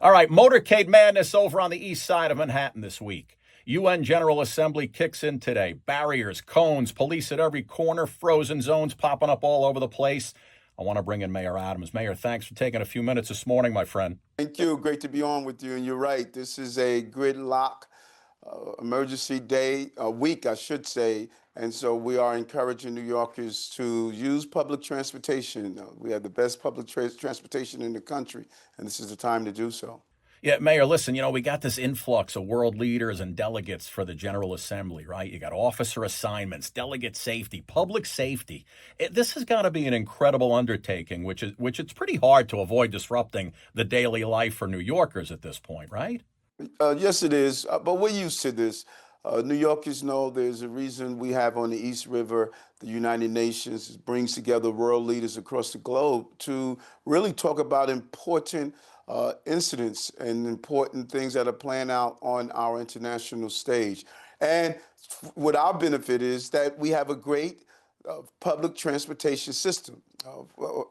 All right, motorcade madness over on the east side of Manhattan this week. UN General Assembly kicks in today. Barriers, cones, police at every corner, frozen zones popping up all over the place. I want to bring in Mayor Adams. Mayor, thanks for taking a few minutes this morning, my friend. Thank you. Great to be on with you. And you're right. This is a gridlock emergency day, a week, I should say. And so we are encouraging New Yorkers to use public transportation. We have the best public transportation in the country, and this is the time to do so. Yeah, Mayor, listen, we got this influx of world leaders and delegates for the General Assembly, right? You got officer assignments, delegate safety, public safety. This has got to be an incredible undertaking, which it's pretty hard to avoid disrupting the daily life for New Yorkers at this point, right? Yes, it is, but we're used to this. New Yorkers know there's a reason we have on the East River the United Nations. It brings together world leaders across the globe to really talk about important incidents and important things that are playing out on our international stage. And what our benefit is that we have a great public transportation system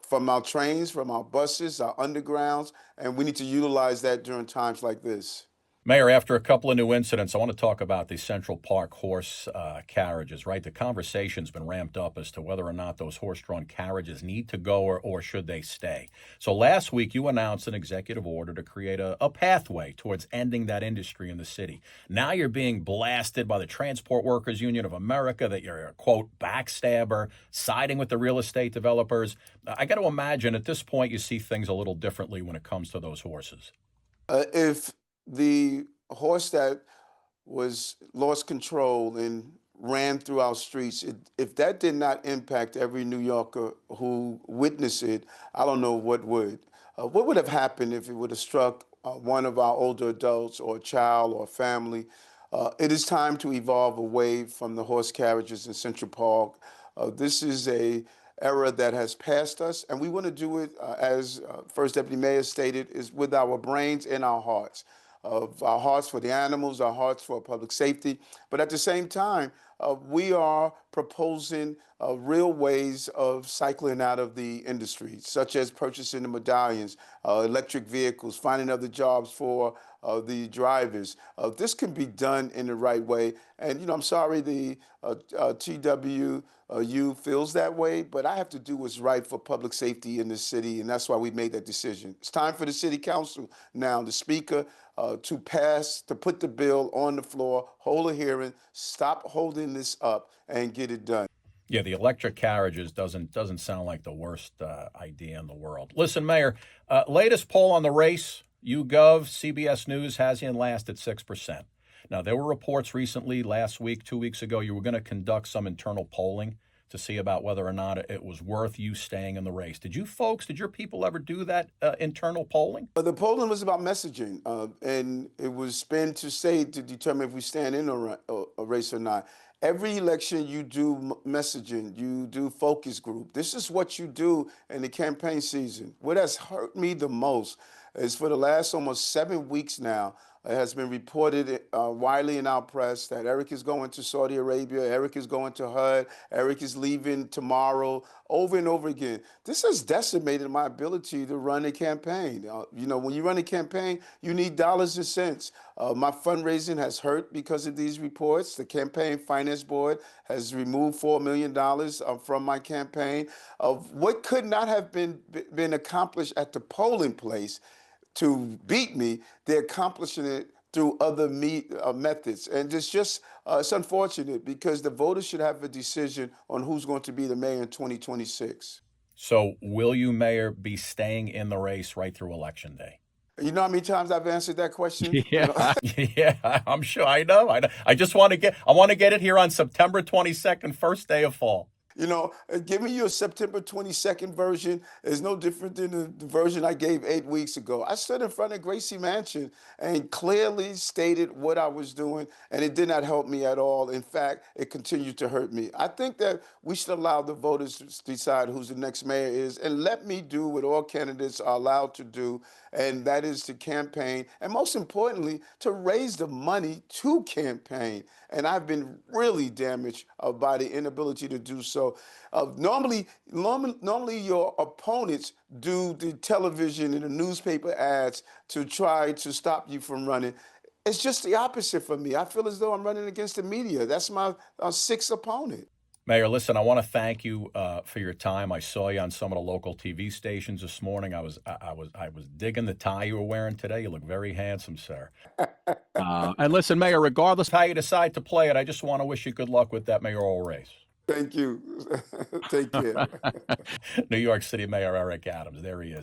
from our trains, from our buses, our undergrounds, and we need to utilize that during times like this. Mayor, after a couple of new incidents, I want to talk about the Central Park horse carriages, right? The conversation's been ramped up as to whether or not those horse-drawn carriages need to go or should they stay. So last week, you announced an executive order to create a pathway towards ending that industry in the city. Now you're being blasted by the Transport Workers Union of America that you're a, quote, backstabber, siding with the real estate developers. I got to imagine at this point you see things a little differently when it comes to those horses. If the horse that was lost control and ran through our streets, if that did not impact every New Yorker who witnessed it, I don't know what would. What would have happened if it would have struck one of our older adults or a child or a family? It is time to evolve away from the horse carriages in Central Park. This is a era that has passed us, and we want to do it, as First Deputy Mayor stated, is with our brains and our hearts. Of our hearts for the animals, our hearts for public safety. But at the same time, we are proposing real ways of cycling out of the industry, such as purchasing the medallions, electric vehicles, finding other jobs for the drivers. This can be done in the right way. And, I'm sorry the TWU feels that way, but I have to do what's right for public safety in this city, and that's why we made that decision. It's time for the city council now, the speaker, to put the bill on the floor, hold a hearing, stop holding this up, and get it done. Yeah, the electric carriages doesn't sound like the worst idea in the world. Listen, Mayor, latest poll on the race, YouGov, CBS News has you in last at 6%. Now, there were reports recently, last week, 2 weeks ago, you were going to conduct some internal polling to see about whether or not it was worth you staying in the race. Did your people ever do that internal polling? The polling was about messaging, and it was spent to determine if we stand in a race or not. Every election, you do messaging, you do focus group. This is what you do in the campaign season. What has hurt me the most is for the last almost 7 weeks now, it has been reported widely in our press that Eric is going to Saudi Arabia, Eric is going to HUD, Eric is leaving tomorrow, over and over again. This has decimated my ability to run a campaign. When you run a campaign, you need dollars and cents. My fundraising has hurt because of these reports. The Campaign Finance Board has removed $4 million from my campaign. What could not have been accomplished at the polling place to beat me, they're accomplishing it through other methods. And it's unfortunate because the voters should have a decision on who's going to be the mayor in 2026. So will you, Mayor, be staying in the race right through Election Day? You know how many times I've answered that question? Yeah, yeah, I'm sure. I know. I just want to get it here on September 22nd, first day of fall. Giving you a September 22nd version is no different than the version I gave 8 weeks ago. I stood in front of Gracie Mansion and clearly stated what I was doing, and it did not help me at all. In fact, it continued to hurt me. I think that we should allow the voters to decide who's the next mayor is, and let me do what all candidates are allowed to do, and that is to campaign, and most importantly, to raise the money to campaign. And I've been really damaged by the inability to do so. Normally, your opponents do the television and the newspaper ads to try to stop you from running. It's just the opposite for me. I feel as though I'm running against the media. That's my sixth opponent. Mayor, listen, I want to thank you for your time. I saw you on some of the local TV stations this morning. I was digging the tie you were wearing today. You look very handsome, sir. And listen, Mayor, regardless of how you decide to play it, I just want to wish you good luck with that mayoral race. Thank you. Take care. New York City Mayor Eric Adams. There he is.